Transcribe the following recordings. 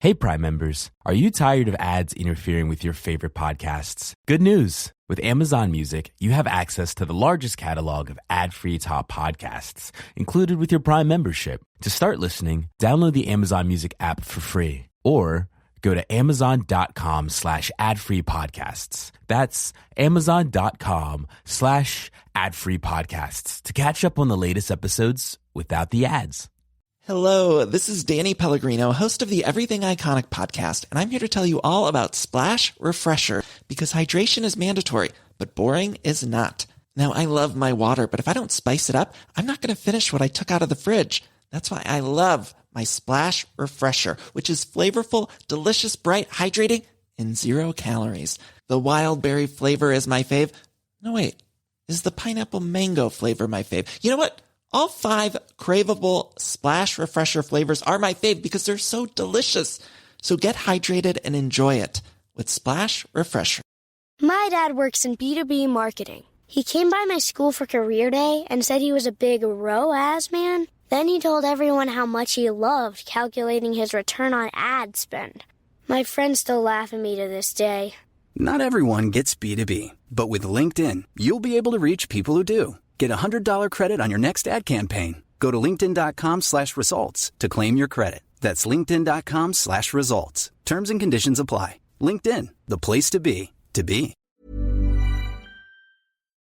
Hey, Prime members, are you tired of ads interfering with your favorite podcasts? Good news! With Amazon Music, you have access to the largest catalog of ad-free top podcasts included with your Prime membership. To start listening, download the Amazon Music app for free or go to amazon.com/ad-free podcasts. That's amazon.com/ad-free podcasts to catch up on the latest episodes without the ads. Hello, this is Danny Pellegrino, host of the Everything Iconic podcast, and I'm here to tell you all about Splash Refresher, because hydration is mandatory, but boring is not. Now, I love my water, but if I don't spice it up, I'm not going to finish what I took out of the fridge. That's why I love my Splash Refresher, which is flavorful, delicious, bright, hydrating, and 0 calories. The wild berry flavor is my fave. No, wait, is the pineapple mango flavor my fave? You know what? All 5 craveable Splash Refresher flavors are my fave because they're so delicious. So get hydrated and enjoy it with Splash Refresher. My dad works in B2B marketing. He came by my school for career day and said he was a big ROAS man. Then he told everyone how much he loved calculating his return on ad spend. My friends still laugh at me to this day. Not everyone gets B2B, but with LinkedIn, you'll be able to reach people who do. Get a $100 credit on your next ad campaign. Go to linkedin.com/results to claim your credit. That's linkedin.com/results. Terms and conditions apply. LinkedIn, the place to be, to be.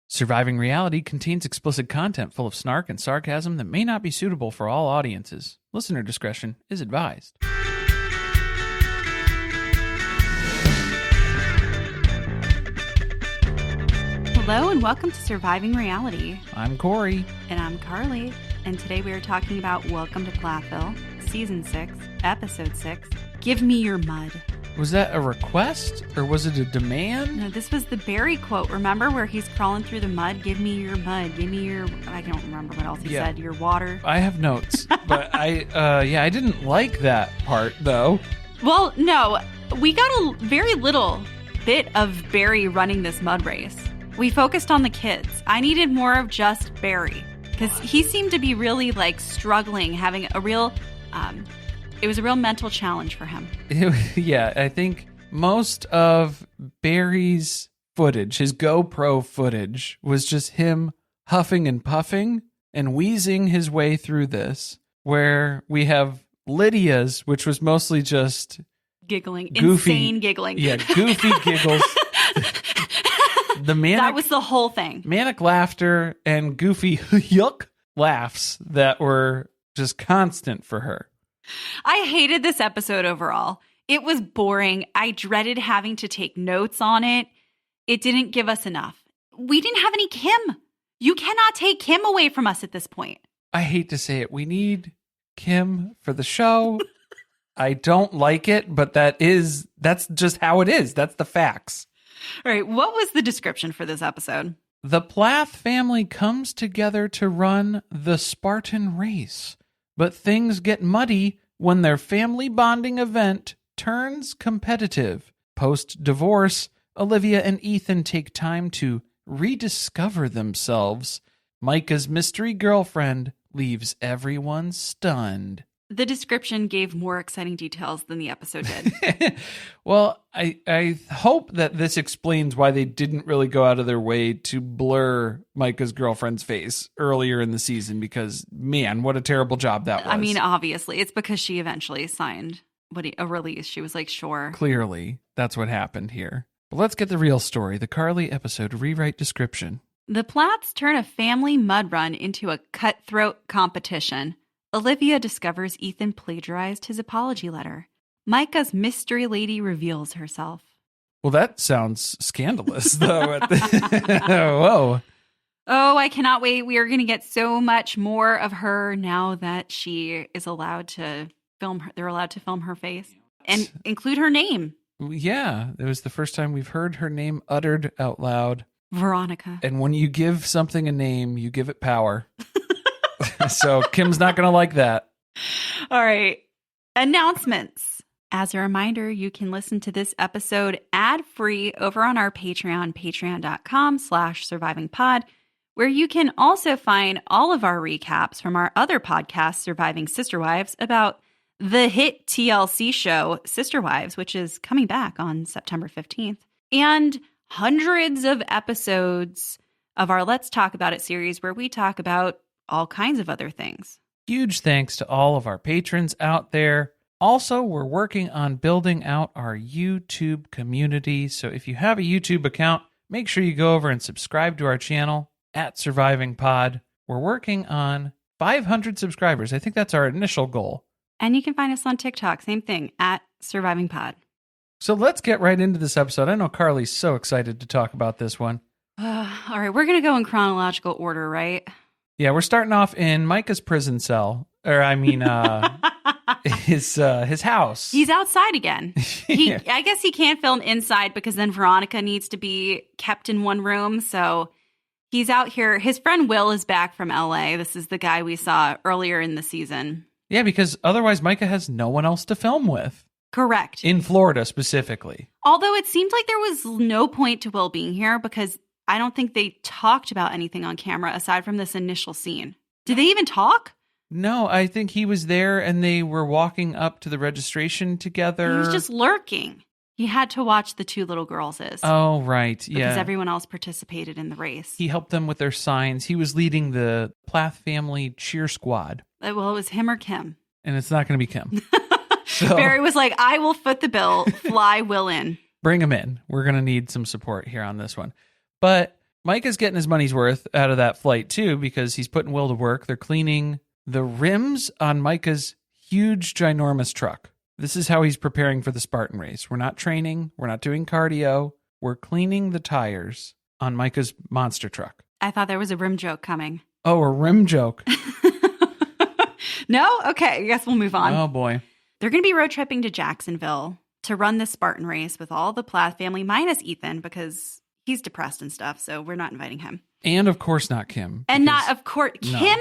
Surviving Reality contains explicit content full of snark and sarcasm that may not be suitable for all audiences. Listener discretion is advised. Hello and welcome to Surviving Reality. I'm Corey. And I'm Carly. And today we are talking about Welcome to Plathville, Season 6, Episode 6, Give Me Your Mud. Was that a request or was it a demand? No, this was the Barry quote. Remember where he's crawling through the mud? Give me your mud. Give me your... I don't remember what else he said. Your water. I have notes. But I didn't like that part though. Well, no. We got a very little bit of Barry running this mud race. We focused on the kids. I needed more of just Barry because he seemed to be really like struggling, having a real, it was a real mental challenge for him. Yeah, I think most of Barry's footage, his GoPro footage, was just him huffing and puffing and wheezing his way through this, where we have Lydia's, which was mostly just giggling, goofy, insane giggling. Yeah, goofy giggles. That was the whole thing. Manic laughter and goofy yuck laughs that were just constant for her. I hated this episode overall. It was boring. I dreaded having to take notes on it. It didn't give us enough. We didn't have any Kim. You cannot take Kim away from us at this point. I hate to say it. We need Kim for the show. I don't like it, but that's just how it is. That's the facts. All right, what was the description for this episode? The Plath family comes together to run the Spartan race, but things get muddy when their family bonding event turns competitive. Post-divorce, Olivia and Ethan take time to rediscover themselves. Micah's mystery girlfriend leaves everyone stunned. The description gave more exciting details than the episode did. Well, I hope that this explains why they didn't really go out of their way to blur Micah's girlfriend's face earlier in the season, because, man, what a terrible job that was. I mean, obviously, it's because she eventually signed a release. She was like, sure. Clearly, that's what happened here. But let's get the real story, the Carly episode rewrite description. The Plaths turn a family mud run into a cutthroat competition. Olivia discovers Ethan plagiarized his apology letter. Micah's mystery lady reveals herself. Well, that sounds scandalous, though. Whoa. Oh, I cannot wait. We are going to get so much more of her now that she is allowed to film her. They're allowed to film her face and include her name. Yeah, it was the first time we've heard her name uttered out loud. Veronica. And when you give something a name, you give it power. So Kim's not going to like that. All right. Announcements. As a reminder, you can listen to this episode ad-free over on our Patreon, patreon.com/survivingpod, where you can also find all of our recaps from our other podcast, Surviving Sister Wives, about the hit TLC show Sister Wives, which is coming back on September 15th, and hundreds of episodes of our Let's Talk About It series where we talk about all kinds of other things. Huge thanks to all of our patrons out there. Also, we're working on building out our YouTube community. So if you have a YouTube account, make sure you go over and subscribe to our channel at Surviving Pod. We're working on 500 subscribers. I think that's our initial goal. And you can find us on TikTok, same thing, at Surviving Pod. So let's get right into this episode. I know Carly's so excited to talk about this one. All right, we're going to go in chronological order, right? Yeah, we're starting off in Micah's prison cell. Or, I mean, his house. He's outside again. I guess he can't film inside because then Veronica needs to be kept in one room. So he's out here. His friend Will is back from LA. This is the guy we saw earlier in the season. Yeah, because otherwise Micah has no one else to film with. Correct. In Florida specifically. Although it seemed like there was no point to Will being here because I don't think they talked about anything on camera aside from this initial scene. Did they even talk? No, I think he was there and they were walking up to the registration together. He was just lurking. He had to watch the two little girls. Oh, right. Yeah. Because everyone else participated in the race. He helped them with their signs. He was leading the Plath family cheer squad. Well, it was him or Kim. And it's not going to be Kim. So, Barry was like, I will foot the bill. Fly Will in. Bring him in. We're going to need some support here on this one. But Micah's getting his money's worth out of that flight, too, because he's putting Will to work. They're cleaning the rims on Micah's huge, ginormous truck. This is how he's preparing for the Spartan race. We're not training. We're not doing cardio. We're cleaning the tires on Micah's monster truck. I thought there was a rim joke coming. Oh, a rim joke. No? Okay, I guess we'll move on. Oh, boy. They're going to be road tripping to Jacksonville to run the Spartan race with all the Plath family, minus Ethan, because he's depressed and stuff, so we're not inviting him. And, of course, not Kim. And not, of course, no. Kim,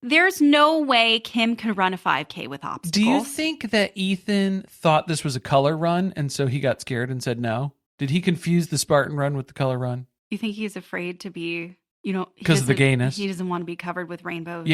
there's no way Kim could run a 5K with obstacles. Do you think that Ethan thought this was a color run, and so he got scared and said no? Did he confuse the Spartan run with the color run? You think he's afraid to be, because of the gayness? He doesn't want to be covered with rainbow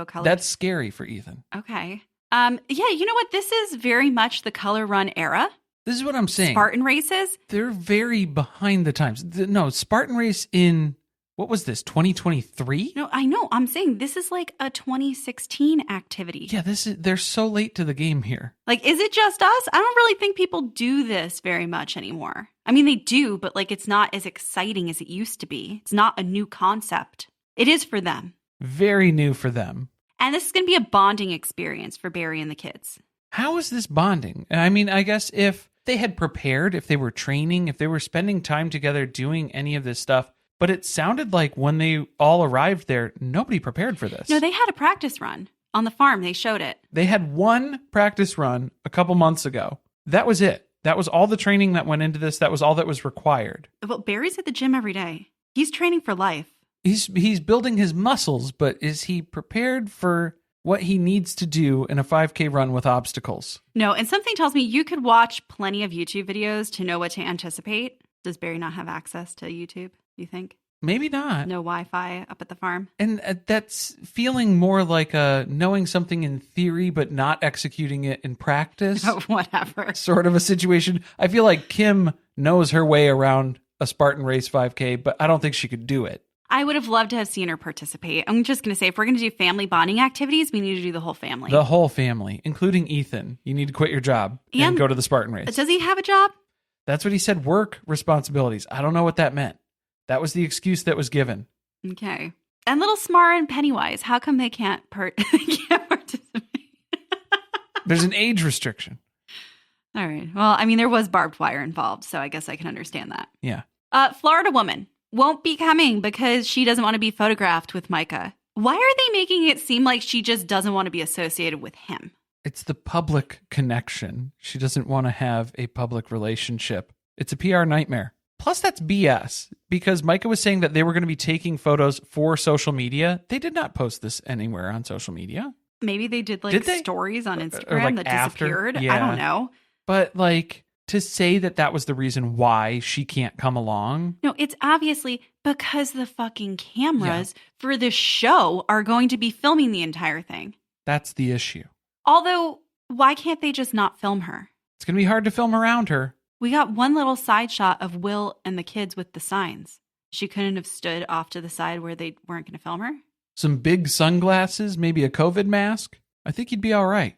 colors. That's scary for Ethan. Okay. Yeah, you know what? This is very much the color run era. This is what I'm saying. Spartan races. They're very behind the times. No, Spartan race in, what was this, 2023? No, I know. I'm saying this is like a 2016 activity. Yeah, they're so late to the game here. Like, is it just us? I don't really think people do this very much anymore. I mean, they do, but like it's not as exciting as it used to be. It's not a new concept. It is for them. Very new for them. And this is going to be a bonding experience for Barry and the kids. How is this bonding? I mean, I guess if they had prepared, if they were training, if they were spending time together doing any of this stuff, but it sounded like when they all arrived there, nobody prepared for this. No, they had a practice run on the farm. They showed it. They had one practice run a couple months ago. That was it. That was all the training that went into this. That was all that was required. Well, Barry's at the gym every day. He's training for life. He's building his muscles, but is he prepared for what he needs to do in a 5K run with obstacles? No, and something tells me you could watch plenty of YouTube videos to know what to anticipate. Does Barry not have access to YouTube, you think? Maybe not. No Wi-Fi up at the farm? And that's feeling more like knowing something in theory, but not executing it in practice. Oh, whatever. Sort of a situation. I feel like Kim knows her way around a Spartan race 5K, but I don't think she could do it. I would have loved to have seen her participate. I'm just going to say, if we're going to do family bonding activities, we need to do the whole family. The whole family, including Ethan. You need to quit your job and go to the Spartan race. Does he have a job? That's what he said, work responsibilities. I don't know what that meant. That was the excuse that was given. Okay. And little Smar and Pennywise, how come they can't participate? There's an age restriction. All right. Well, I mean, there was barbed wire involved, so I guess I can understand that. Yeah. Florida woman won't be coming because she doesn't want to be photographed with Micah. Why are they making it seem like she just doesn't want to be associated with him? It's the public connection. She doesn't want to have a public relationship. It's a PR nightmare. Plus, that's BS, because Micah was saying that they were going to be taking photos for social media. They did not post this anywhere on social media. Maybe they did stories on Instagram or that disappeared. Yeah. I don't know. But to say that was the reason why she can't come along. No, it's obviously because the fucking cameras for the show are going to be filming the entire thing. That's the issue. Although Why can't they just not film her? It's going to be hard to film around her. We got one little side shot of Will and the kids with the signs. She couldn't have stood off to the side where they weren't going to film her? Some big sunglasses, maybe a COVID mask. I think you'd be all right.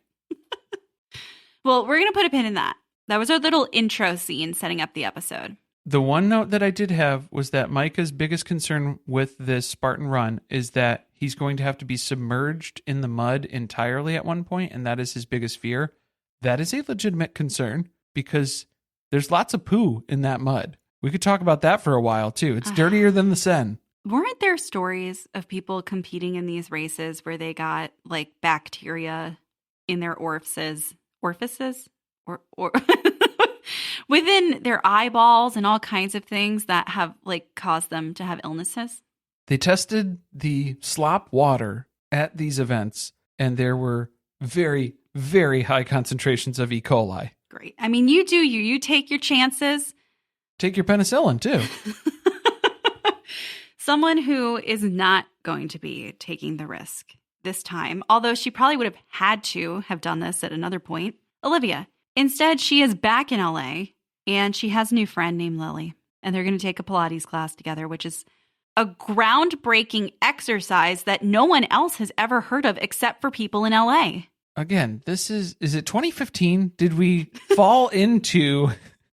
Well, we're going to put a pin in that. That was our little intro scene setting up the episode. The one note that I did have was that Micah's biggest concern with this Spartan run is that he's going to have to be submerged in the mud entirely at one point, and that is his biggest fear. That is a legitimate concern because there's lots of poo in that mud. We could talk about that for a while, too. It's dirtier than the Seine. Weren't there stories of people competing in these races where they got, like, bacteria in their orifices? Or within their eyeballs and all kinds of things that have, like, caused them to have illnesses? They tested the slop water at these events, and there were very, very high concentrations of E. coli. Great. I mean, you do you. You take your chances. Take your penicillin, too. Someone who is not going to be taking the risk this time, although she probably would have had to have done this at another point, Olivia. Instead, she is back in LA, and she has a new friend named Lily, and they're going to take a Pilates class together, which is a groundbreaking exercise that no one else has ever heard of except for people in LA. Again, is it 2015? Did we fall into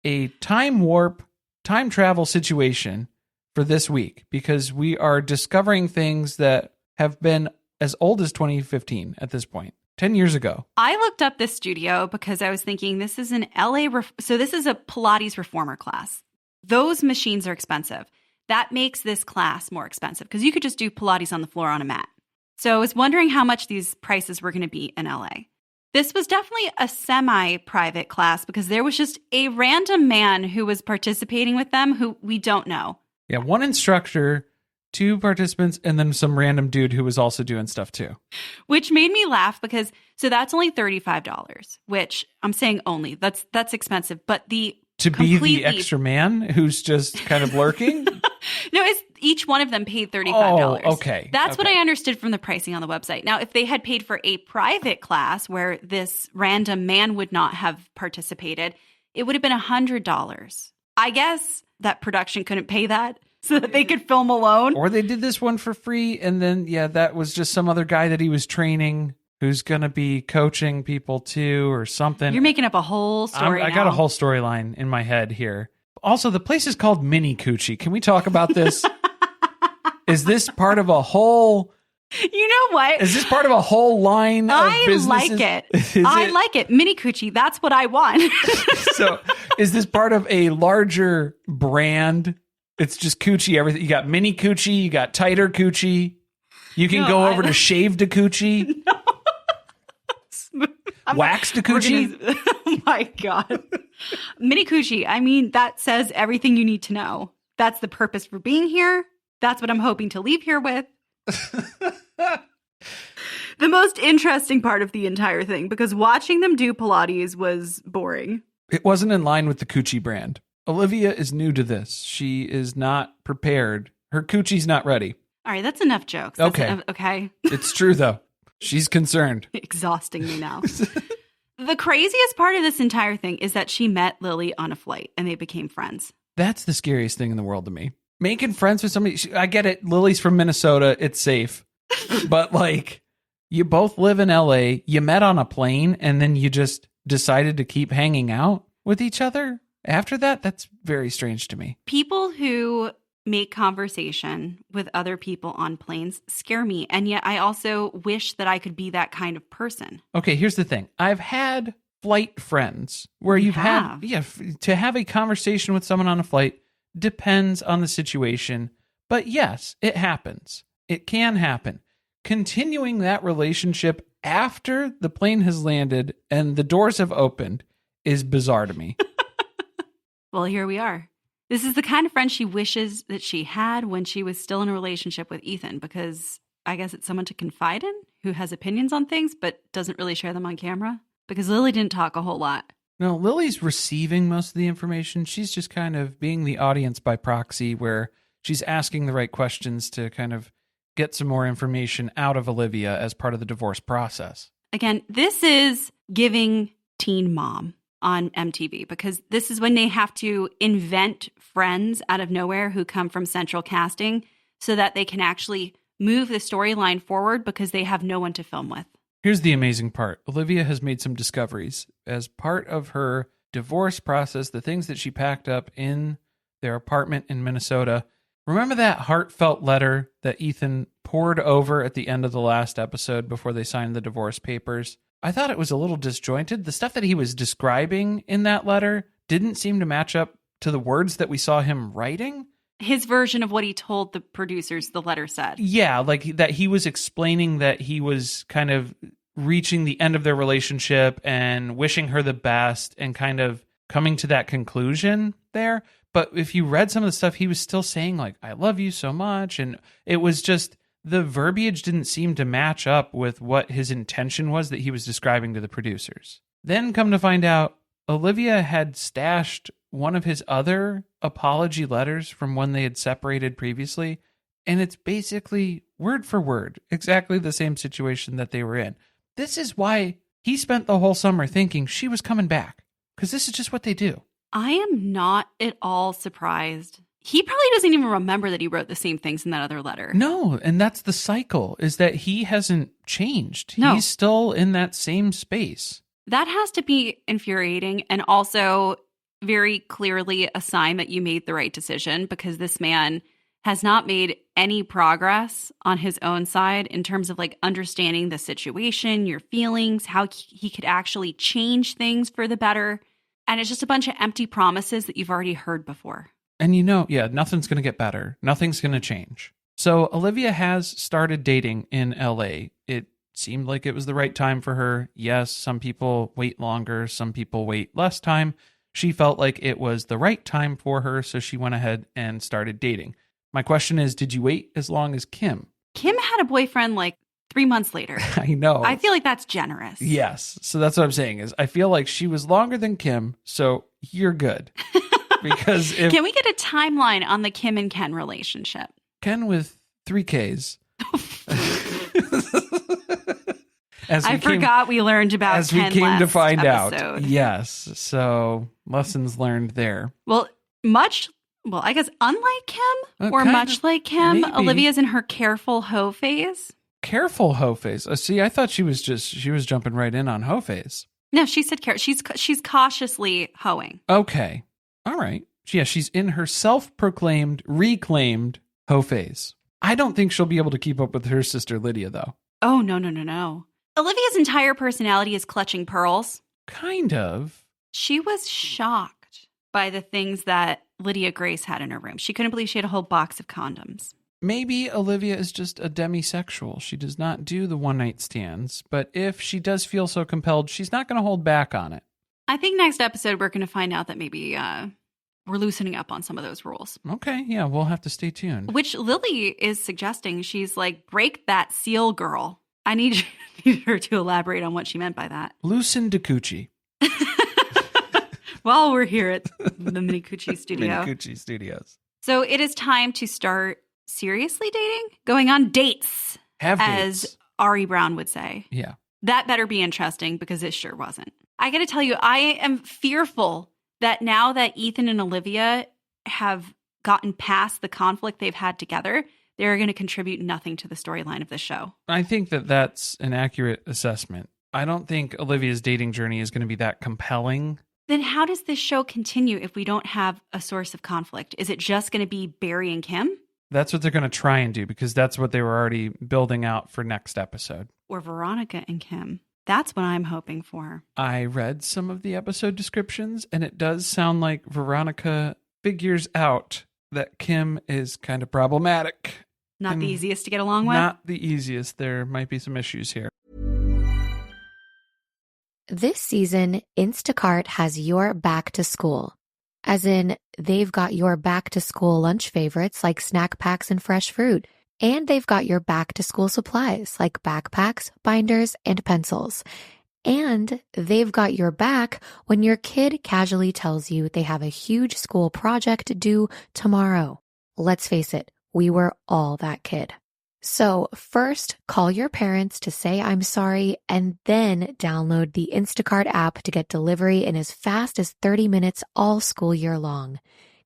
a time warp, time travel situation for this week? Because we are discovering things that have been as old as 2015 at this point, 10 years ago. I looked up this studio because I was thinking this is an so this is a Pilates reformer class. Those machines are expensive. That makes this class more expensive because you could just do Pilates on the floor on a mat. So I was wondering how much these prices were going to be in LA. This was definitely a semi-private class because there was just a random man who was participating with them who we don't know. Yeah, one instructor, 2 participants, and then some random dude who was also doing stuff too. Which made me laugh because, so that's only $35, which I'm saying only. That's expensive. But to be the extra man who's just kind of lurking? No, each one of them paid $35. Oh, okay. That's what I understood from the pricing on the website. Now, if they had paid for a private class where this random man would not have participated, it would have been $100. I guess that production couldn't pay that so that they could film alone. Or they did this one for free, and then, that was just some other guy that he was training who's going to be coaching people too or something. You're making up a whole story I got a whole storyline in my head here. Also, the place is called Mini Coochie. Can we talk about this? Is this part of a whole... You know what? Is this part of a whole line of businesses? I like it. Like it. Mini Coochie. That's what I want. So is this part of a larger brand? It's just Coochie, everything. You got Mini Coochie. You got Tighter Coochie. You can go over to Shaved Coochie. Waxed Coochie. Oh my God. Mini Coochie. I mean, that says everything you need to know. That's the purpose for being here. That's what I'm hoping to leave here with. The most interesting part of the entire thing, because watching them do Pilates was boring. It wasn't in line with the Coochie brand. Olivia is new to this. She is not prepared. Her Coochie's not ready. All right, that's enough jokes. Okay. It's true, though. She's concerned. Exhausting me now. The craziest part of this entire thing is that she met Lily on a flight and they became friends. That's the scariest thing in the world to me. Making friends with somebody, I get it. Lily's from Minnesota. It's safe. But like, you both live in LA. You met on a plane and then you just decided to keep hanging out with each other after that? That's very strange to me. People who make conversation with other people on planes scare me. And yet I also wish that I could be that kind of person. Okay, here's the thing. I've had flight friends where to have a conversation with someone on a flight depends on the situation. But yes, it happens. It can happen. Continuing that relationship after the plane has landed and the doors have opened is bizarre to me. Well, here we are. This is the kind of friend she wishes that she had when she was still in a relationship with Ethan, because I guess it's someone to confide in who has opinions on things but doesn't really share them on camera. Because Lily didn't talk a whole lot. No, Lily's receiving most of the information. She's just kind of being the audience by proxy, where she's asking the right questions to kind of get some more information out of Olivia as part of the divorce process. Again, this is giving Teen Mom on MTV, because this is when they have to invent friends out of nowhere who come from central casting so that they can actually move the storyline forward because they have no one to film with. Here's the amazing part. Olivia has made some discoveries. As part of her divorce process, the things that she packed up in their apartment in Minnesota. Remember that heartfelt letter that Ethan poured over at the end of the last episode before they signed the divorce papers? I thought it was a little disjointed. The stuff that he was describing in that letter didn't seem to match up to the words that we saw him writing. His version of what he told the producers the letter said. Yeah, like that he was explaining that he was kind of reaching the end of their relationship and wishing her the best and kind of coming to that conclusion there. But if you read some of the stuff, he was still saying like, I love you so much. And it was just, the verbiage didn't seem to match up with what his intention was that he was describing to the producers. Then come to find out, Olivia had stashed one of his other apology letters from when they had separated previously, and it's basically word for word, exactly the same situation that they were in. This is why he spent the whole summer thinking she was coming back, because this is just what they do. I am not at all surprised. He probably doesn't even remember that he wrote the same things in that other letter. No, and that's the cycle, is that he hasn't changed. No. He's still in that same space. That has to be infuriating, and also very clearly a sign that you made the right decision, because this man has not made any progress on his own side in terms of like understanding the situation, your feelings, how he could actually change things for the better. And it's just a bunch of empty promises that you've already heard before. And nothing's going to get better. Nothing's going to change. So Olivia has started dating in LA. It seemed like it was the right time for her. Yes, some people wait longer. Some people wait less time. She felt like it was the right time for her, so she went ahead and started dating. My question is, did you wait as long as Kim? Kim had a boyfriend like 3 months later. I know. I feel like that's generous. Yes. So that's what I'm saying is I feel like she was longer than Kim, so you're good. Because Can we get a timeline on the Kim and Ken relationship? Ken with 3 Ks. I forgot we learned about as Ken we came to find episode. out. Yes. So lessons learned there. Well, I guess unlike Kim or kind much of, like Kim, maybe. Olivia's in her careful hoe phase. Careful hoe phase. See, I thought she was jumping right in on hoe phase. No, she said she's cautiously hoeing. Okay. All right. Yeah, she's in her self-proclaimed, reclaimed hoe phase. I don't think she'll be able to keep up with her sister Lydia, though. Oh, no. Olivia's entire personality is clutching pearls. Kind of. She was shocked by the things that Lydia Grace had in her room. She couldn't believe she had a whole box of condoms. Maybe Olivia is just a demisexual. She does not do the one-night stands, but if she does feel so compelled, she's not going to hold back on it. I think next episode we're going to find out that maybe we're loosening up on some of those rules. Okay, yeah, we'll have to stay tuned. Which Lily is suggesting. She's like, break that seal, girl. I need her to elaborate on what she meant by that. Loosen de coochie. While we're here at the Mini Coochie Studio. Mini Coochie Studios. So it is time to start seriously dating? Going on dates. Have as dates. Ari Brown would say. Yeah. That better be interesting because it sure wasn't. I got to tell you, I am fearful that now that Ethan and Olivia have gotten past the conflict they've had together, they're going to contribute nothing to the storyline of the show. I think that that's an accurate assessment. I don't think Olivia's dating journey is going to be that compelling. Then how does this show continue if we don't have a source of conflict? Is it just going to be Barry and Kim? That's what they're going to try and do because that's what they were already building out for next episode. Or Veronica and Kim. That's what I'm hoping for. I read some of the episode descriptions, and it does sound like Veronica figures out that Kim is kind of problematic. Not the easiest to get along with? Not the easiest. There might be some issues here. This season, Instacart has your back to school. As in, they've got your back to school lunch favorites like snack packs and fresh fruit. And they've got your back to school supplies like backpacks, binders, and pencils. And they've got your back when your kid casually tells you they have a huge school project due tomorrow. Let's face it, we were all that kid. So first, call your parents to say I'm sorry, and then download the Instacart app to get delivery in as fast as 30 minutes all school year long.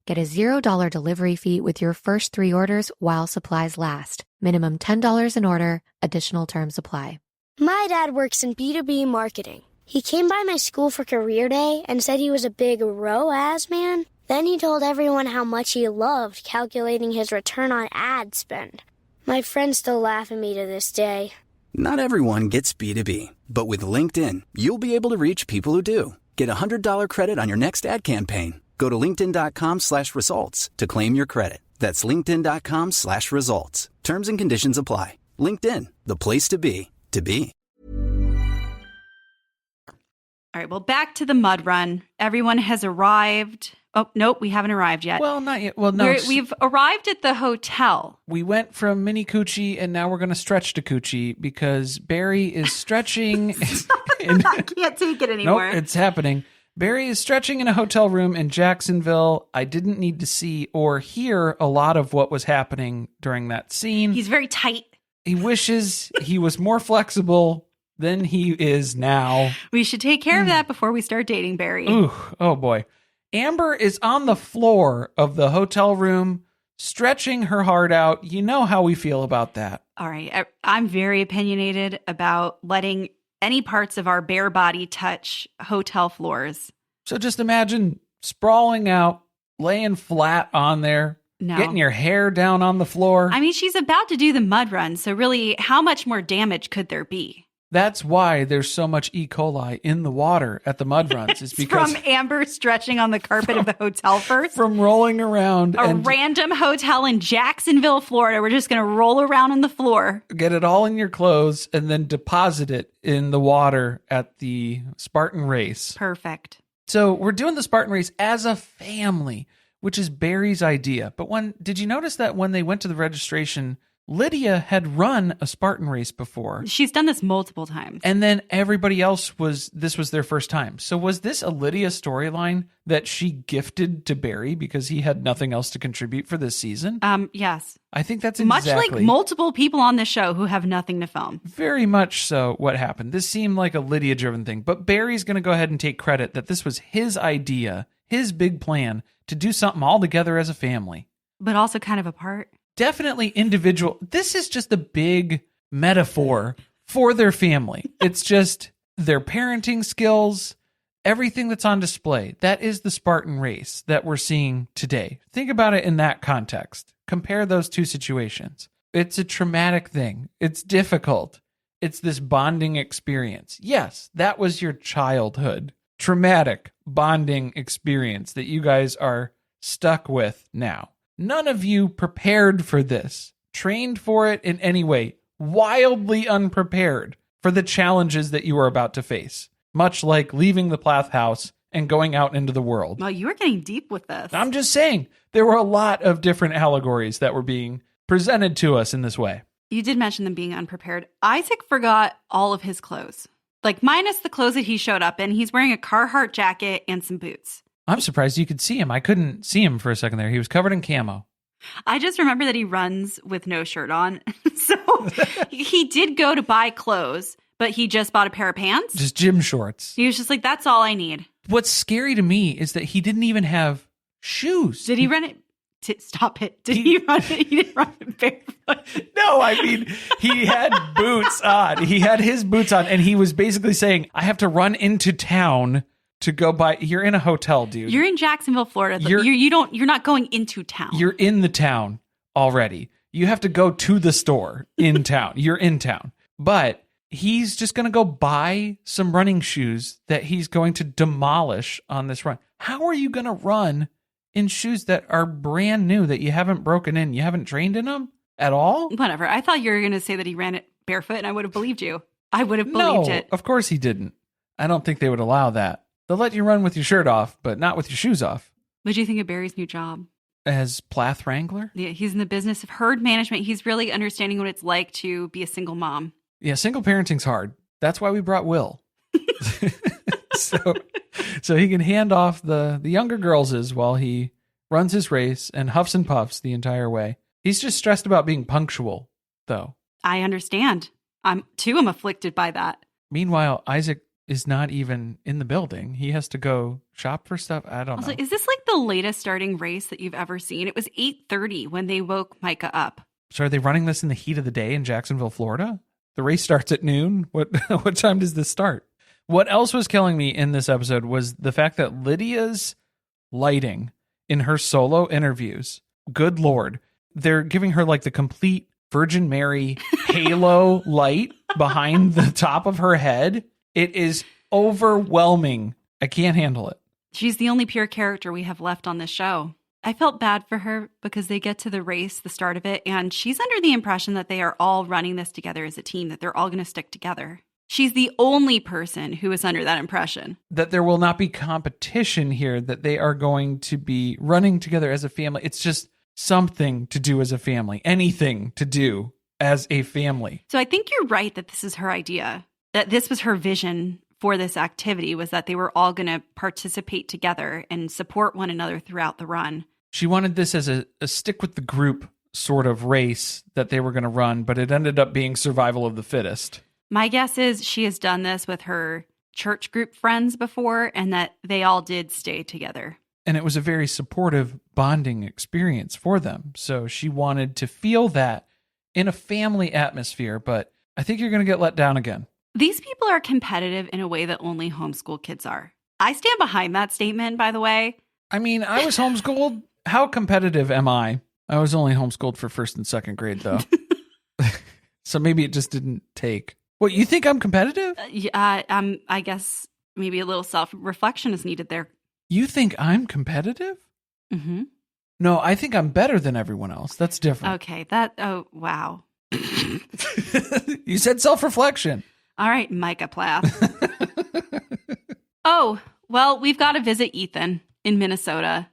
Get a $0 delivery fee with your first 3 orders while supplies last. Minimum $10 an order. Additional terms apply. My dad works in B2B marketing. He came by my school for career day and said he was a big ROAS man. Then he told everyone how much he loved calculating his return on ad spend. My friends still laugh at me to this day. Not everyone gets B2B, but with LinkedIn, you'll be able to reach people who do. Get a $100 credit on your next ad campaign. Go to linkedin.com/results to claim your credit. That's linkedin.com/results. Terms and conditions apply. LinkedIn, the place to be, to be. All right, well, back to the mud run. Everyone has arrived. Oh, nope, we haven't arrived yet. Well, not yet. Well, no. We've arrived at the hotel. We went from mini coochie and now we're going to stretch to coochie because Barry is stretching. I can't take it anymore. Nope, it's happening. Barry is stretching in a hotel room in Jacksonville. I didn't need to see or hear a lot of what was happening during that scene. He's very tight. He wishes he was more flexible than he is now. We should take care of that before we start dating Barry. Ooh, oh boy. Amber is on the floor of the hotel room, stretching her heart out. You know how we feel about that. All right. I'm very opinionated about letting any parts of our bare body touch hotel floors. So just imagine sprawling out, laying flat on there, getting your hair down on the floor. I mean, she's about to do the mud run, so really, how much more damage could there be? That's why there's so much E. coli in the water at the mud runs. It's because from Amber stretching on the carpet of the hotel first. From rolling around. A random hotel in Jacksonville, Florida. We're just going to roll around on the floor. Get it all in your clothes and then deposit it in the water at the Spartan race. Perfect. So we're doing the Spartan race as a family, which is Barry's idea. But did you notice that when they went to the registration, Lydia had run a Spartan race before. She's done this multiple times. And then everybody else this was their first time. So was this a Lydia storyline that she gifted to Barry because he had nothing else to contribute for this season? Yes. I think that's much exactly. like multiple people on this show who have nothing to film. Very much so what happened. This seemed like a Lydia-driven thing. But Barry's going to go ahead and take credit that this was his idea, his big plan to do something all together as a family. But also kind of apart. Definitely individual. This is just a big metaphor for their family. It's just their parenting skills, everything that's on display. That is the Spartan race that we're seeing today. Think about it in that context. Compare those two situations. It's a traumatic thing. It's difficult. It's this bonding experience. Yes, that was your childhood. Traumatic bonding experience that you guys are stuck with now. None of you prepared for this, trained for it in any way, wildly unprepared for the challenges that you are about to face, much like leaving the Plath house and going out into the world. Well, you were getting deep with this. I'm just saying, there were a lot of different allegories that were being presented to us in this way. You did mention them being unprepared. Isaac forgot all of his clothes, like minus the clothes that he showed up in. He's wearing a Carhartt jacket and some boots. I'm surprised you could see him. I couldn't see him for a second there. He was covered in camo. I just remember that he runs with no shirt on. So he did go to buy clothes, but he just bought a pair of pants. Just gym shorts. He was just like, that's all I need. What's scary to me is that he didn't even have shoes. Did he run it? Stop it. Did he run it? He didn't run it barefoot. No, I mean, he had boots on. He had his boots on, and he was basically saying, I have to run into town to go buy. You're in a hotel, dude. You're in Jacksonville, Florida. You're not going into town. You're in the town already. You have to go to the store in town. You're in town. But he's just going to go buy some running shoes that he's going to demolish on this run. How are you going to run in shoes that are brand new, that you haven't broken in? You haven't trained in them at all? Whatever. I thought you were going to say that he ran it barefoot, and I would have believed you. I would have believed it. Of course he didn't. I don't think they would allow that. They'll let you run with your shirt off, but not with your shoes off. What do you think of Barry's new job? As Plath Wrangler? Yeah, he's in the business of herd management. He's really understanding what it's like to be a single mom. Yeah, single parenting's hard. That's why we brought Will. So he can hand off the younger girls' while he runs his race and huffs and puffs the entire way. He's just stressed about being punctual though. I understand. I'm afflicted by that. Meanwhile, Isaac is not even in the building. He has to go shop for stuff. I don't know. Is this like the latest starting race that you've ever seen? It was 8:30 when they woke Micah up. So are they running this in the heat of the day in Jacksonville, Florida? The race starts at noon. What time does this start? What else was killing me in this episode was the fact that Lydia's lighting in her solo interviews, good Lord, they're giving her like the complete Virgin Mary halo light behind the top of her head. It is overwhelming. I can't handle it. She's the only pure character we have left on this show. I felt bad for her because they get to the race, the start of it, and she's under the impression that they are all running this together as a team, that they're all going to stick together. She's the only person who is under that impression. That there will not be competition here, that they are going to be running together as a family. It's just something to do as a family, anything to do as a family. So I think you're right that this is her idea, that this was her vision for this activity, was that they were all going to participate together and support one another throughout the run. She wanted this as a stick with the group sort of race that they were going to run, but it ended up being survival of the fittest. My guess is she has done this with her church group friends before, and that they all did stay together. And it was a very supportive bonding experience for them. So she wanted to feel that in a family atmosphere, but I think you're going to get let down again. These people are competitive in a way that only homeschool kids are. I stand behind that statement, by the way. I mean, I was homeschooled. How competitive am I? I was only homeschooled for first and second grade, though. So maybe it just didn't take. What, you think I'm competitive? I guess maybe a little self-reflection is needed there. You think I'm competitive? Mm-hmm. No, I think I'm better than everyone else. That's different. Okay, oh, wow. You said self-reflection. All right, Micah Plath. Oh, well, we've got to visit Ethan in Minnesota.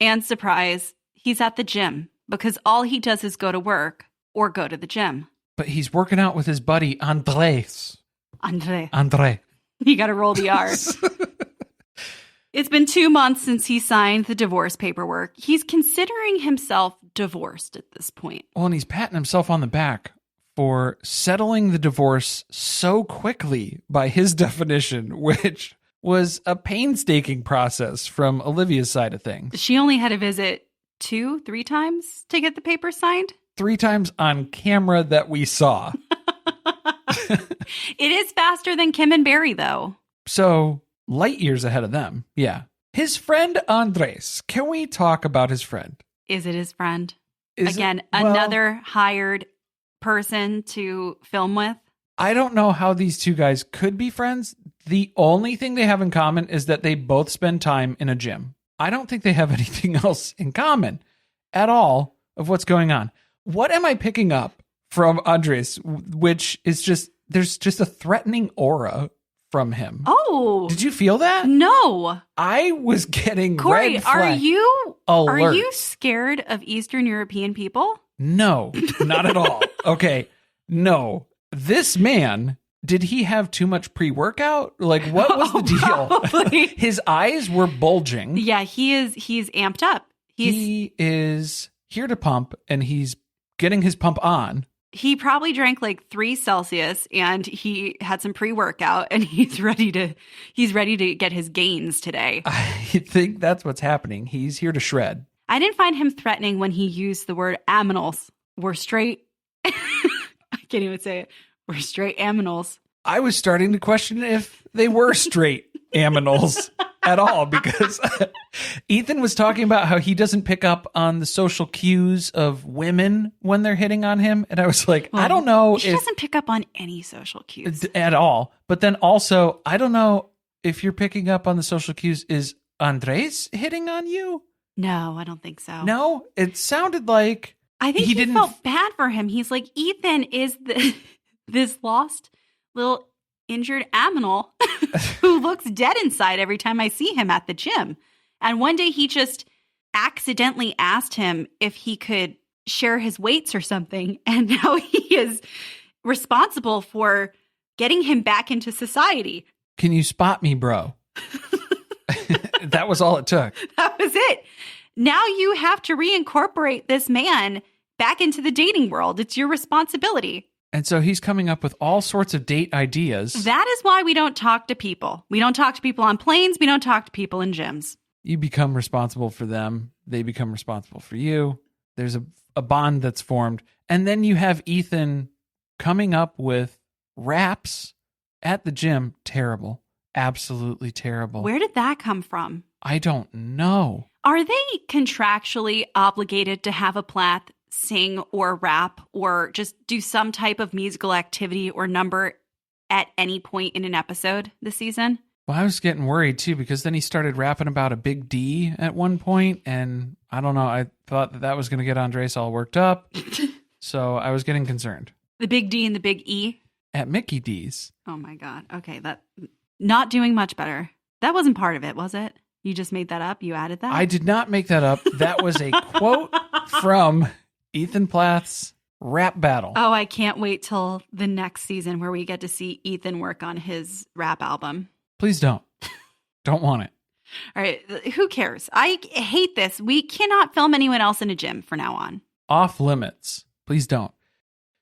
And surprise, he's at the gym because all he does is go to work or go to the gym. But he's working out with his buddy, Andres. Andre. You got to roll the R's. It's been 2 months since he signed the divorce paperwork. He's considering himself divorced at this point. Well, and he's patting himself on the back for settling the divorce so quickly by his definition, which was a painstaking process from Olivia's side of things. She only had to visit 2-3 times to get the paper signed? 3 times on camera that we saw. It is faster than Kim and Barry, though. So, light years ahead of them. Yeah. His friend Andres. Can we talk about his friend? Is it his friend? Again, another hired person to film with? I don't know how these two guys could be friends. The only thing they have in common is that they both spend time in a gym. I don't think they have anything else in common at all of what's going on. What am I picking up from Andres, which is just, there's just a threatening aura from him. Oh. Did you feel that? No. I was getting Corey, red flag alert. Are you scared of Eastern European people? No, not at all. Okay. No. This man, did he have too much pre-workout? Like, what was the deal? Probably. His eyes were bulging. Yeah, he's amped up. He is here to pump, and he's getting his pump on. He probably drank like 3 Celsius and he had some pre-workout and he's ready to get his gains today. I think that's what's happening. He's here to shred. I didn't find him threatening when he used the word aminals. We're straight. I can't even say it. We're straight aminals. I was starting to question if they were straight aminals at all, because Ethan was talking about how he doesn't pick up on the social cues of women when they're hitting on him. And I was like, I don't know. He doesn't pick up on any social cues at all. But then also, I don't know if you're picking up on the social cues. Is Andres hitting on you? No, I don't think so. No, it sounded like I think he felt bad for him. He's like, Ethan is this lost little injured aminal who looks dead inside every time I see him at the gym. And one day he just accidentally asked him if he could share his weights or something. And now he is responsible for getting him back into society. Can you spot me, bro? That was all it took. That was it. Now you have to reincorporate this man back into the dating world. It's your responsibility. And so he's coming up with all sorts of date ideas. That is why we don't talk to people. We don't talk to people on planes. We don't talk to people in gyms. You become responsible for them. They become responsible for you. There's a bond that's formed. And then you have Ethan coming up with raps at the gym. Terrible. Absolutely terrible. Where did that come from? I don't know. Are they contractually obligated to have a Plath sing or rap or just do some type of musical activity or number at any point in an episode this season? Well, I was getting worried too, because then he started rapping about a big D at one point, and I don't know, I thought that was going to get Andres all worked up, so I was getting concerned. The big D and the big E? At Mickey D's. Oh my God. Okay, that not doing much better. That wasn't part of it, was it? You just made that up? You added that? I did not make that up. That was a quote from Ethan Plath's rap battle. Oh, I can't wait till the next season where we get to see Ethan work on his rap album. Please don't. Don't want it. All right. Who cares? I hate this. We cannot film anyone else in a gym from now on. Off limits. Please don't.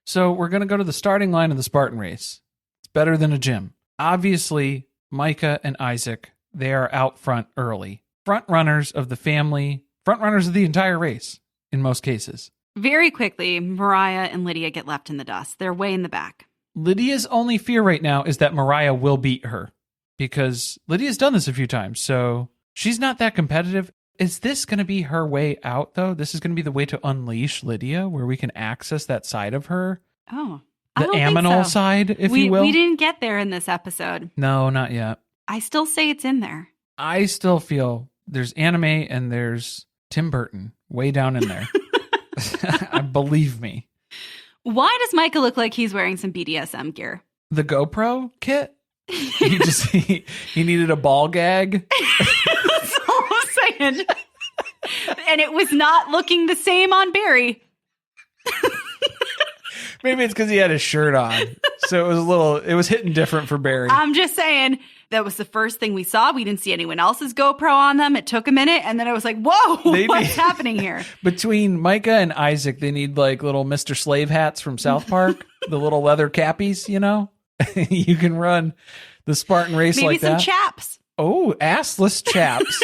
So we're going to go to the starting line of the Spartan race. It's better than a gym. Obviously, Micah and Isaac, they are out front early. Front runners of the family, front runners of the entire race in most cases. Very quickly, Mariah and Lydia get left in the dust. They're way in the back. Lydia's only fear right now is that Mariah will beat her, because Lydia's done this a few times, so she's not that competitive. Is this going to be her way out, though? This is going to be the way to unleash Lydia, where we can access that side of her? Oh, the aminal side, if you will? We didn't get there in this episode. No, not yet. I still say it's in there. I still feel there's anime and there's Tim Burton way down in there. Believe me. Why does Micah look like he's wearing some BDSM gear? The GoPro kit? he needed a ball gag. That's all I'm saying. And it was not looking the same on Barry. Maybe it's because he had his shirt on. So it was hitting different for Barry. I'm just saying, that was the first thing we saw. We didn't see anyone else's GoPro on them. It took a minute. And then I was like, whoa, what's happening here? Between Micah and Isaac, they need like little Mr. Slave hats from South Park. The little leather cappies, you know? You can run the Spartan race like that. Maybe some chaps. Oh, assless chaps.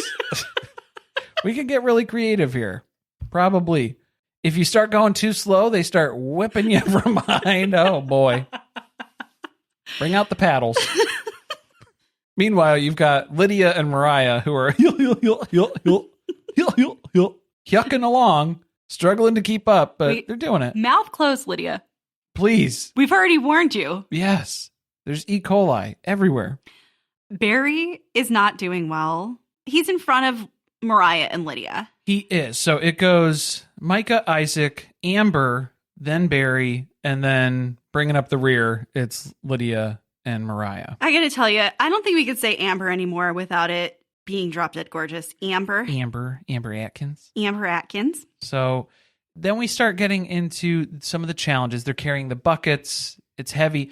We can get really creative here. Probably. If you start going too slow, they start whipping you from behind. Oh, boy. Bring out the paddles. Meanwhile, you've got Lydia and Mariah who are yucking along, struggling to keep up, but they're doing it. Mouth closed, Lydia. Please. We've already warned you. Yes. There's E. coli everywhere. Barry is not doing well. He's in front of Mariah and Lydia. He is. So it goes Micah, Isaac, Amber, then Barry, and then bringing up the rear, it's Lydia and Mariah. I gotta tell you, I don't think we could say Amber anymore without it being drop dead gorgeous. Amber Atkins. Amber Atkins. So then we start getting into some of the challenges. They're carrying the buckets. It's heavy.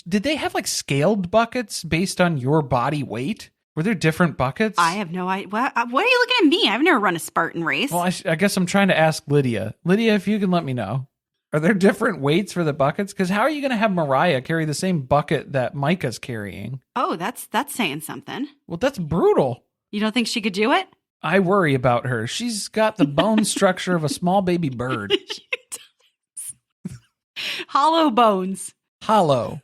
Did they have like scaled buckets based on your body weight? Were there different buckets? I have no idea. What are you looking at me? I've never run a Spartan race. Well, I guess I'm trying to ask Lydia. Lydia, if you can let me know. Are there different weights for the buckets? Because how are you going to have Mariah carry the same bucket that Micah's carrying? Oh, that's saying something. Well, that's brutal. You don't think she could do it? I worry about her. She's got the bone structure of a small baby bird. She does. Hollow bones. Hollow.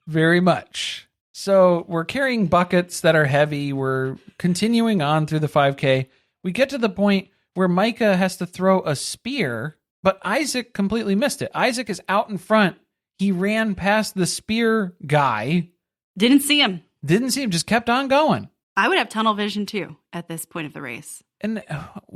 Very much. So we're carrying buckets that are heavy. We're continuing on through the 5K. We get to the point where Micah has to throw a spear, but Isaac completely missed it. Isaac is out in front. He ran past the spear guy. Didn't see him. Just kept on going. I would have tunnel vision too at this point of the race. And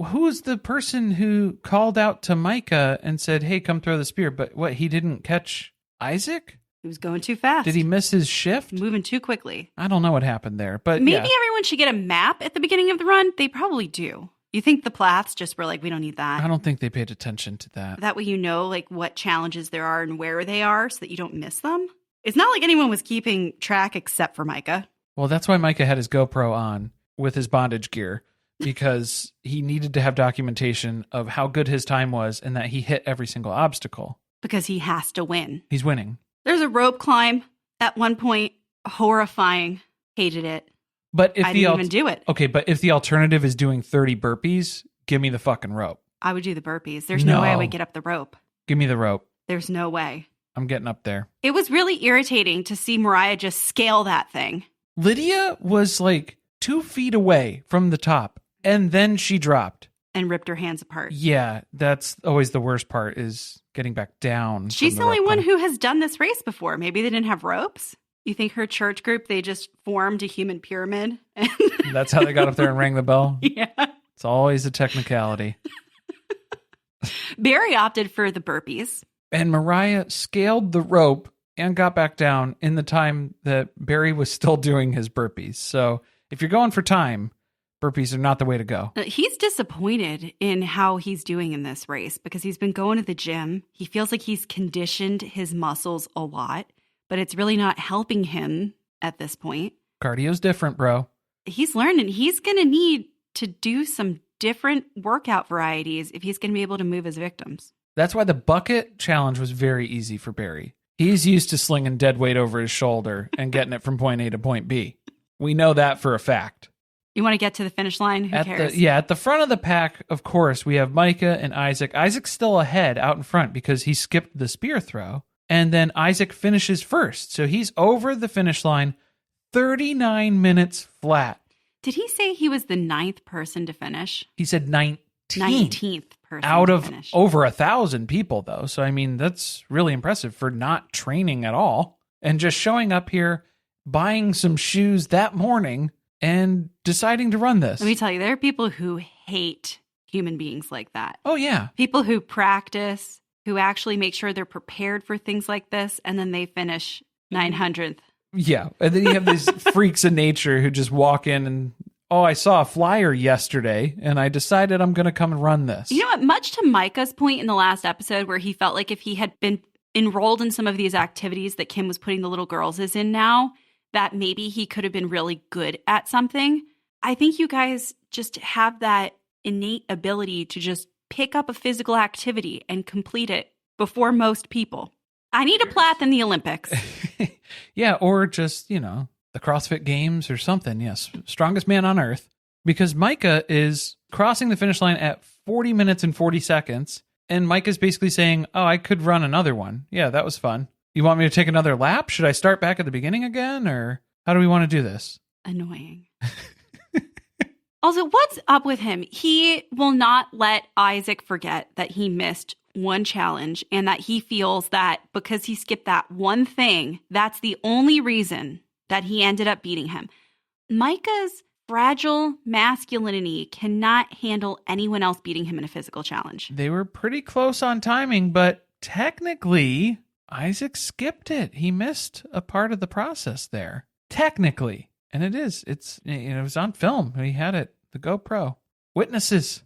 who's the person who called out to Micah and said, hey, come throw the spear? But what, he didn't catch Isaac? He was going too fast. Did he miss his shift? Moving too quickly. I don't know what happened there, but maybe everyone should get a map at the beginning of the run. They probably do. You think the Plaths just were like, we don't need that? I don't think they paid attention to that. That way you know like what challenges there are and where they are so that you don't miss them. It's not like anyone was keeping track except for Micah. Well, that's why Micah had his GoPro on with his bondage gear. because he needed to have documentation of how good his time was and that he hit every single obstacle. Because he has to win. He's winning. There's a rope climb at one point. Horrifying. Hated it. But if I didn't even do it. Okay, but if the alternative is doing 30 burpees, give me the fucking rope. I would do the burpees. There's no way I would get up the rope. Give me the rope. There's no way. I'm getting up there. It was really irritating to see Mariah just scale that thing. Lydia was like 2 feet away from the top, and then she dropped. And ripped her hands apart. Yeah, that's always the worst part, is getting back down. She's the only one who has done this race before. Maybe they didn't have ropes. You think her church group, they just formed a human pyramid? That's how they got up there and rang the bell? Yeah. It's always a technicality. Barry opted for the burpees. And Mariah scaled the rope and got back down in the time that Barry was still doing his burpees. So if you're going for time, burpees are not the way to go. He's disappointed in how he's doing in this race because he's been going to the gym. He feels like he's conditioned his muscles a lot, but it's really not helping him at this point. Cardio's different, bro. He's learning. He's going to need to do some different workout varieties if he's going to be able to move his victims. That's why the bucket challenge was very easy for Barry. He's used to slinging dead weight over his shoulder and getting it from point A to point B. We know that for a fact. You want to get to the finish line? Who cares? At the front of the pack, of course, we have Micah and Isaac. Isaac's still ahead out in front because he skipped the spear throw. And then Isaac finishes first. So he's over the finish line 39 minutes flat. Did he say he was the 9th person to finish? He said 19th. 19th person out to of finish. Over 1,000 people, though. So, I mean, that's really impressive for not training at all and just showing up here, buying some shoes that morning and deciding to run this. Let me tell you, there are people who hate human beings like that. Oh, yeah. People who practice, who actually make sure they're prepared for things like this, and then they finish 900th. Yeah. And then you have these freaks of nature who just walk in and, oh, I saw a flyer yesterday and I decided I'm going to come and run this. You know what? Much to Micah's point in the last episode where he felt like if he had been enrolled in some of these activities that Kim was putting the little girls in now, that maybe he could have been really good at something. I think you guys just have that innate ability to just pick up a physical activity and complete it before most people. I need a Plath in the Olympics. Yeah, or just, the CrossFit Games or something. Yes, strongest man on earth. Because Micah is crossing the finish line at 40 minutes and 40 seconds. And Micah's basically saying, oh, I could run another one. Yeah, that was fun. You want me to take another lap? Should I start back at the beginning again? Or how do we want to do this? Annoying. Also, what's up with him? He will not let Isaac forget that he missed one challenge and that he feels that because he skipped that one thing, that's the only reason that he ended up beating him. Micah's fragile masculinity cannot handle anyone else beating him in a physical challenge. They were pretty close on timing, but technically, Isaac skipped it. He missed a part of the process there. Technically. And it was on film. He had it, the GoPro. Witnesses.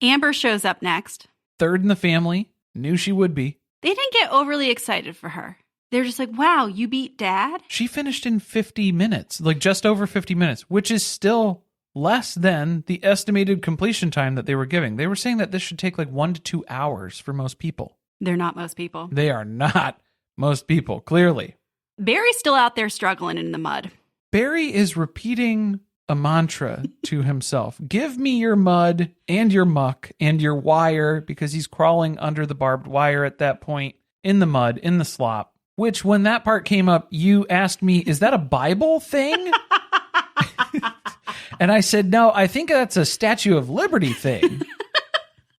Amber shows up next. Third in the family. Knew she would be. They didn't get overly excited for her. They're just like, wow, you beat Dad? She finished in 50 minutes, like just over 50 minutes, which is still less than the estimated completion time that they were giving. They were saying that this should take like 1 to 2 hours for most people. They're not most people. They are not most people, clearly. Barry's still out there struggling in the mud. Barry is repeating a mantra to himself. Give me your mud and your muck and your wire, because he's crawling under the barbed wire at that point, in the mud, in the slop, which when that part came up, you asked me, is that a Bible thing? And I said, no, I think that's a Statue of Liberty thing.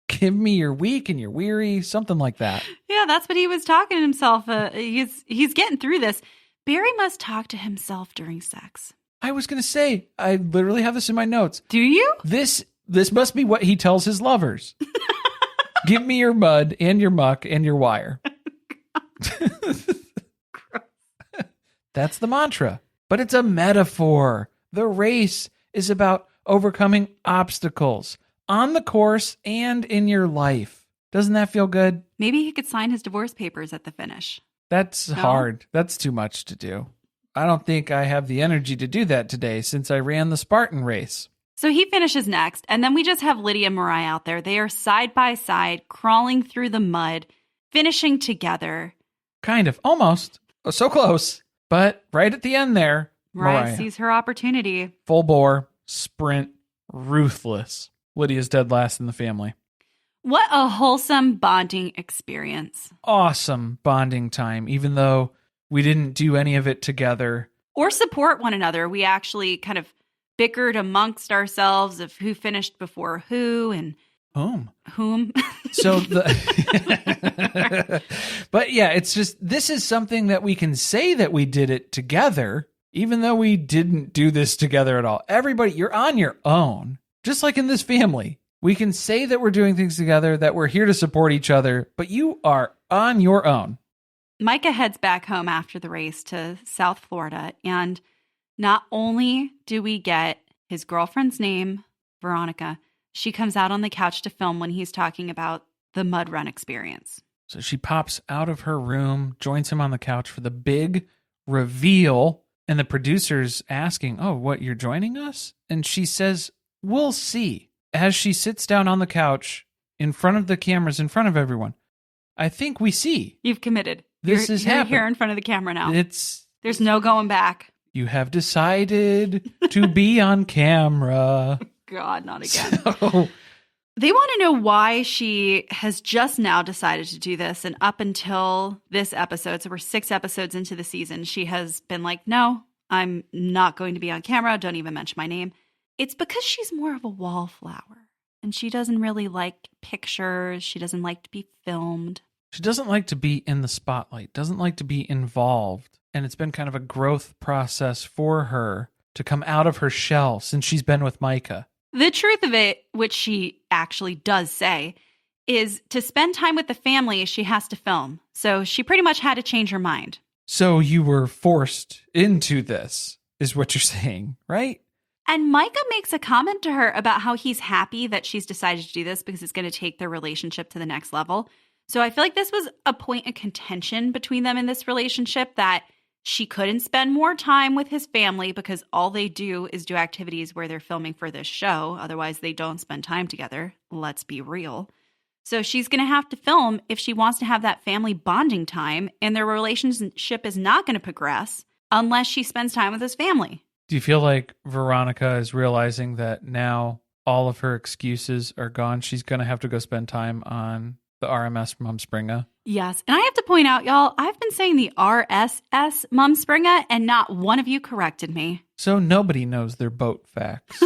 Give me your weak and your weary, something like that. Yeah, that's what he was talking to himself. He's getting through this. Barry must talk to himself during sex. I was going to say, I literally have this in my notes. Do you? This must be what he tells his lovers. Give me your mud and your muck and your wire. That's the mantra. But it's a metaphor. The race is about overcoming obstacles on the course and in your life. Doesn't that feel good? Maybe he could sign his divorce papers at the finish. That's hard. That's too much to do. I don't think I have the energy to do that today since I ran the Spartan race. So he finishes next, and then we just have Lydia and Mariah out there. They are side by side, crawling through the mud, finishing together. Kind of. Almost. So close. But right at the end there, Mariah sees her opportunity. Full bore, sprint, ruthless. Lydia's dead last in the family. What a wholesome bonding experience. Awesome bonding time, even though we didn't do any of it together. Or support one another. We actually kind of bickered amongst ourselves of who finished before who and whom. So but yeah, it's just, this is something that we can say that we did it together, even though we didn't do this together at all. Everybody, you're on your own, just like in this family. We can say that we're doing things together, that we're here to support each other, but you are on your own. Micah heads back home after the race to South Florida, and not only do we get his girlfriend's name, Veronica, she comes out on the couch to film when he's talking about the mud run experience. So she pops out of her room, joins him on the couch for the big reveal, and the producer's asking, "Oh, what, you're joining us?" And she says, "We'll see." As she sits down on the couch in front of the cameras, in front of everyone, I think we see. You've committed. This is happening. You're here in front of the camera now. There's no going back. You have decided to be on camera. God, not again. So, they want to know why she has just now decided to do this. And up until this episode, so we're 6 episodes into the season, she has been like, no, I'm not going to be on camera. Don't even mention my name. It's because she's more of a wallflower. And she doesn't really like pictures. She doesn't like to be filmed. She doesn't like to be in the spotlight, doesn't like to be involved. And it's been kind of a growth process for her to come out of her shell since she's been with Micah. The truth of it, which she actually does say, is to spend time with the family, she has to film. So she pretty much had to change her mind. So you were forced into this, is what you're saying, right? And Micah makes a comment to her about how he's happy that she's decided to do this because it's going to take their relationship to the next level. So I feel like this was a point of contention between them in this relationship, that she couldn't spend more time with his family because all they do is do activities where they're filming for this show. Otherwise, they don't spend time together. Let's be real. So she's going to have to film if she wants to have that family bonding time, and their relationship is not going to progress unless she spends time with his family. Do you feel like Veronica is realizing that now all of her excuses are gone? She's going to have to go spend time on the RMS Mumspringa? Yes. And I have to point out, y'all, I've been saying the RSS Mumspringa, and not one of you corrected me. So nobody knows their boat facts.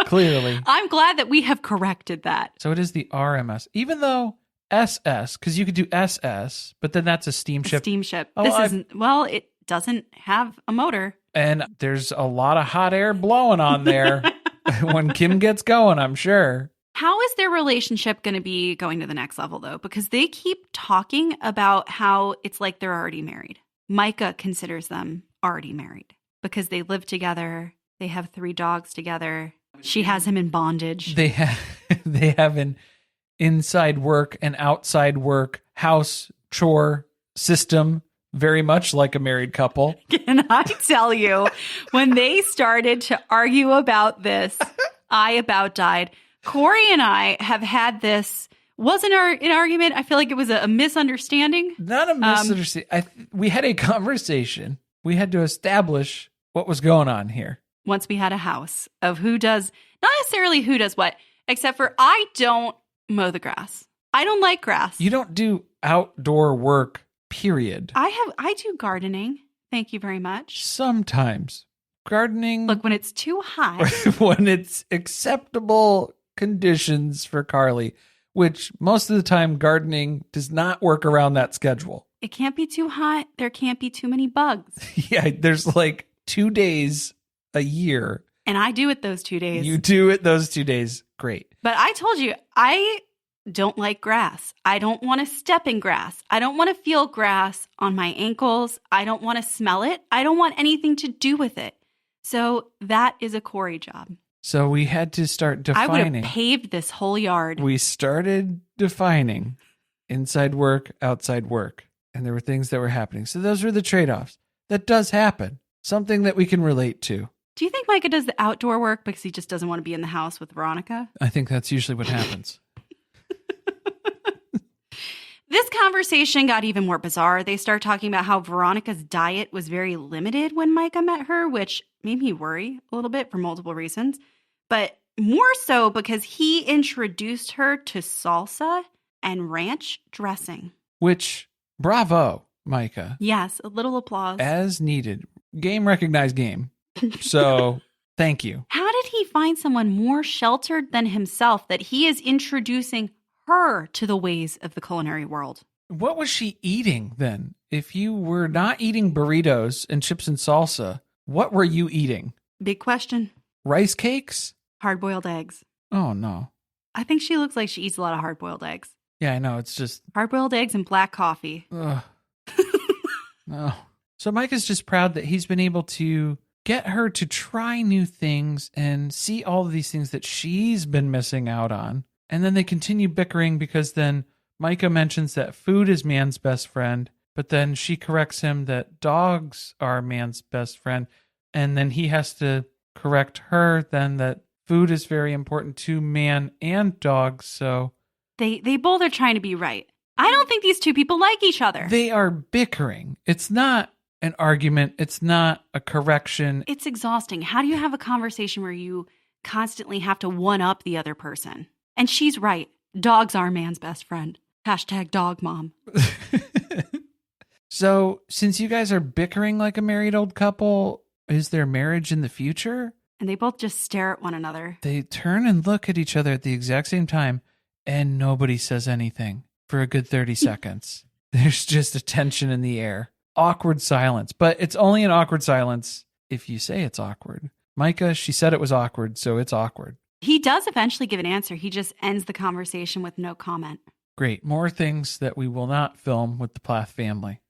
Clearly. I'm glad that we have corrected that. So it is the RMS, even though SS, because you could do SS, but then that's a steamship. Steamship. Oh, this isn't, well, it doesn't have a motor. And there's a lot of hot air blowing on there when Kim gets going, I'm sure. How is their relationship going to be going to the next level, though? Because they keep talking about how it's like they're already married. Micah considers them already married because they live together. They have 3 dogs together. She has him in bondage. They have an inside work and outside work house chore system, very much like a married couple. Can I tell you, when they started to argue about this, I about died. Corey and I have had this, wasn't an argument. I feel like it was a misunderstanding. Not a misunderstanding. We had a conversation. We had to establish what was going on here. Once we had a house of who does, not necessarily who does what, except for I don't mow the grass. I don't like grass. You don't do outdoor work, period. I do gardening. Thank you very much. Sometimes. Gardening. Look, when it's too hot. When it's acceptable conditions for Carly, which most of the time gardening does not work around that schedule. It can't be too hot. There can't be too many bugs. Yeah, there's like 2 days a year. And I do it those 2 days. You do it those 2 days. Great. But I told you, I don't like grass. I don't want to step in grass. I don't want to feel grass on my ankles. I don't want to smell it. I don't want anything to do with it. So that is a Corey job. So we had to start defining. I would have paved this whole yard. We started defining inside work, outside work. And there were things that were happening. So those were the trade-offs. That does happen. Something that we can relate to. Do you think Micah does the outdoor work because he just doesn't want to be in the house with Veronica? I think that's usually what happens. This conversation got even more bizarre. They start talking about how Veronica's diet was very limited when Micah met her, which made me worry a little bit for multiple reasons. But more so because he introduced her to salsa and ranch dressing. Which, bravo, Micah. Yes, a little applause. As needed. Game recognized game. So, thank you. How did he find someone more sheltered than himself that he is introducing her to the ways of the culinary world? What was she eating then? If you were not eating burritos and chips and salsa, what were you eating? Big question. Rice cakes? Hard-boiled eggs. Oh, no. I think she looks like she eats a lot of hard-boiled eggs. Yeah, I know. It's just... Hard-boiled eggs and black coffee. Ugh. No. So Micah's just proud that he's been able to get her to try new things and see all of these things that she's been missing out on. And then they continue bickering because then Micah mentions that food is man's best friend, but then she corrects him that dogs are man's best friend. And then he has to correct her then that food is very important to man and dogs. So they both are trying to be right. I don't think these two people like each other. They are bickering. It's not an argument. It's not a correction. It's exhausting. How do you have a conversation where you constantly have to one-up the other person? And she's right. Dogs are man's best friend. Hashtag dog mom. So, since you guys are bickering like a married old couple, is there marriage in the future? And they both just stare at one another. They turn and look at each other at the exact same time, and nobody says anything for a good 30 seconds. There's just a tension in the air. Awkward silence. But it's only an awkward silence if you say it's awkward. Micah, she said it was awkward, so it's awkward. He does eventually give an answer. He just ends the conversation with no comment. Great. More things that we will not film with the Plath family.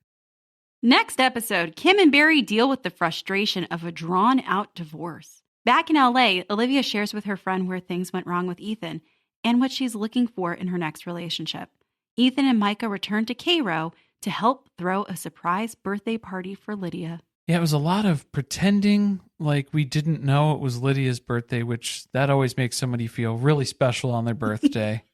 Next episode, Kim and Barry deal with the frustration of a drawn-out divorce. Back in LA, Olivia shares with her friend where things went wrong with Ethan and what she's looking for in her next relationship. Ethan and Micah return to Cairo to help throw a surprise birthday party for Lydia. Yeah, it was a lot of pretending like we didn't know it was Lydia's birthday, which that always makes somebody feel really special on their birthday.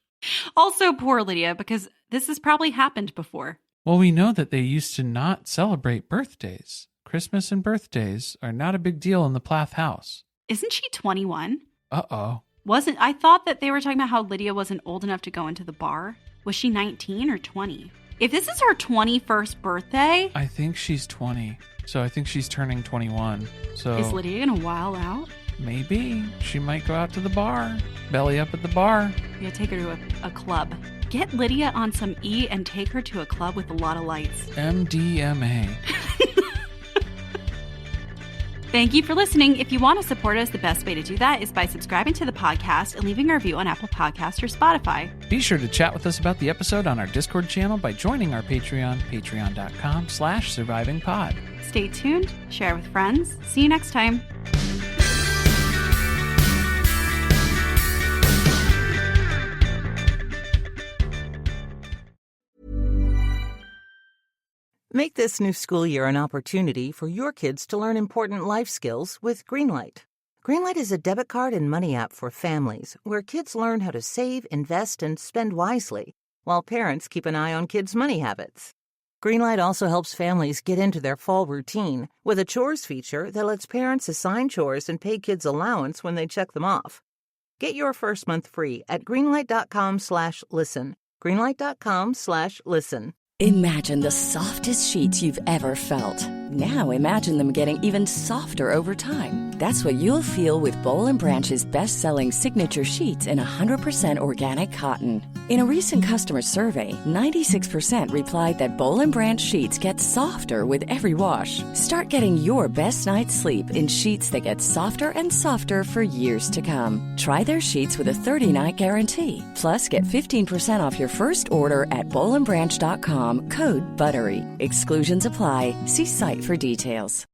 Also, poor Lydia, because this has probably happened before. Well, we know that they used to not celebrate birthdays. Christmas and birthdays are not a big deal in the Plath house. Isn't she 21? Uh-oh. I thought that they were talking about how Lydia wasn't old enough to go into the bar. Was she 19 or 20? If this is her 21st birthday... I think she's 20. So I think she's turning 21. So is Lydia going to while out? Maybe. She might go out to the bar. Belly up at the bar. Yeah, take her to a club. Get Lydia on some E and take her to a club with a lot of lights. MDMA. Thank you for listening. If you want to support us, the best way to do that is by subscribing to the podcast and leaving a review on Apple Podcasts or Spotify. Be sure to chat with us about the episode on our Discord channel by joining our Patreon, patreon.com/survivingpod. Stay tuned, share with friends. See you next time. Make this new school year an opportunity for your kids to learn important life skills with Greenlight. Greenlight is a debit card and money app for families where kids learn how to save, invest, and spend wisely, while parents keep an eye on kids' money habits. Greenlight also helps families get into their fall routine with a chores feature that lets parents assign chores and pay kids allowance when they check them off. Get your first month free at greenlight.com/listen. Greenlight.com/listen. Imagine the softest sheets you've ever felt. Now imagine them getting even softer over time. That's what you'll feel with Boll & Branch's best-selling signature sheets in 100% organic cotton. In a recent customer survey, 96% replied that Boll & Branch sheets get softer with every wash. Start getting your best night's sleep in sheets that get softer and softer for years to come. Try their sheets with a 30-night guarantee. Plus, get 15% off your first order at bollandbranch.com, code BUTTERY. Exclusions apply. See site for details.